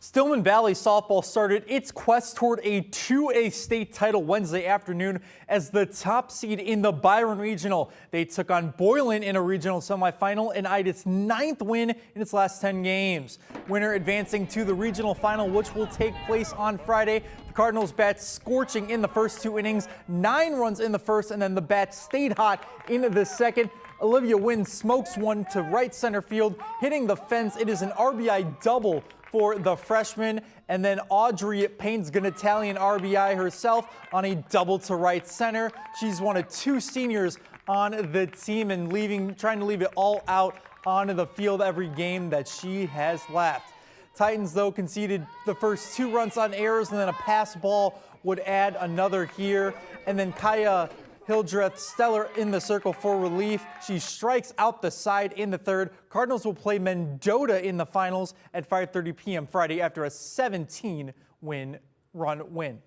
Stillman Valley softball started its quest toward a 2A state title Wednesday afternoon as the top seed in the Byron Regional. They took on Boylan in a regional semifinal and eyed its 9th win in its last 10 games. Winner advancing to the regional final, which will take place on Friday. The Cardinals bat scorching in the first 2 innings, 9 runs in the first, and then the bat stayed hot in the second. Olivia Wynn smokes one to right center field, hitting the fence. It is an RBI double for the freshman, and then Audrey Payne's going to tally an RBI herself on a double to right center. She's one of 2 seniors on the team and trying to leave it all out onto the field every game that she has left. Titans, though, conceded the first 2 runs on errors, and then a pass ball would add another here. And then Kaya Hildreth Stellar in the circle for relief. She strikes out the side in the 3rd. Cardinals will play Mendota in the finals at 5:30 p.m. Friday after a 17-run win.